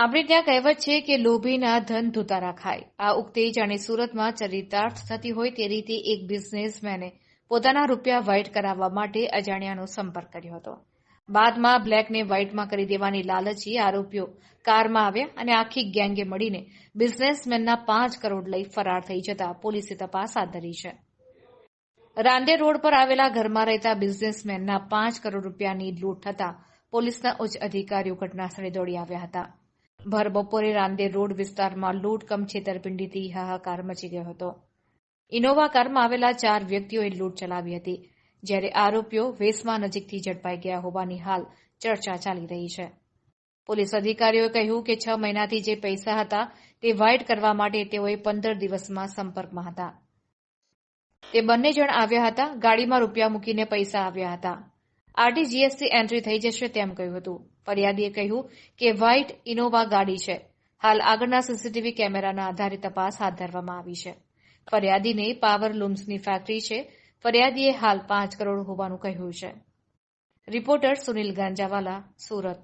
આપણે ત્યાં કહેવત છે કે લોભીના ધન ધુતારા ખાય. આ ઉક્તિ જાણે સુરતમાં ચરિતાર્થ થતી હોય તે રીતે એક બિઝનેસમેને પોતાના રૂપિયા વ્હાઇટ કરાવવા માટે અજાણ્યાનો સંપર્ક કર્યો હતો. બાદમાં બ્લેકને વ્હાઇટમાં કરી દેવાની લાલચી આરોપીઓ કારમાં આવ્યા અને આખી ગેંગે મળીને બિઝનેસમેનના 5 કરોડ લઈ ફરાર થઈ જતા પોલીસે તપાસ હાથ ધરી છે. રાંદેર રોડ પર આવેલા ઘરમાં રહેતા બિઝનેસમેનના 5 કરોડ રૂપિયાની લૂંટ થતાં પોલીસના ઉચ્ચ અધિકારીઓ ઘટનાસ્થળે દોડી આવ્યા હતા. ભર બપોરે રાંદેર રોડ વિસ્તારમાં લૂંટ કમ છેતરપિંડીથી હાહાકાર મચી ગયો હતો. ઇનોવા કારમાં આવેલા 4 વ્યક્તિઓએ લૂંટ ચલાવી હતી, જ્યારે આરોપીઓ વેસમા નજીકથી ઝડપાઈ ગયા હોવાની હાલ ચર્ચા ચાલી રહી છે. પોલીસ અધિકારીઓએ કહ્યું કે 6 મહિનાથી જે પૈસા હતા તે વ્હાઇટ કરવા માટે તેઓએ 15 દિવસમાં સંપર્કમાં હતા. તે બંને જણ આવ્યા હતા, ગાડીમાં રૂપિયા મૂકીને પૈસા આવ્યા હતા. આરટીજીએસથી એન્ટ્રી થઈ જશે તેમ કહ્યું હતું. ફરિયાદીએ કહ્યું કે વ્હાઇટ ઇનોવા ગાડી છે. હાલ આગળના સીસીટીવી કેમેરાના આધારે તપાસ હાથ ધરવામાં આવી છે. ફરિયાદીને પાવર લૂમ્સની ફેક્ટરી છે. ફરિયાદીએ હાલ 5 કરોડ હોવાનું કહ્યું છે. રિપોર્ટર સુનિલ ગાંજાવાલા, સુરત.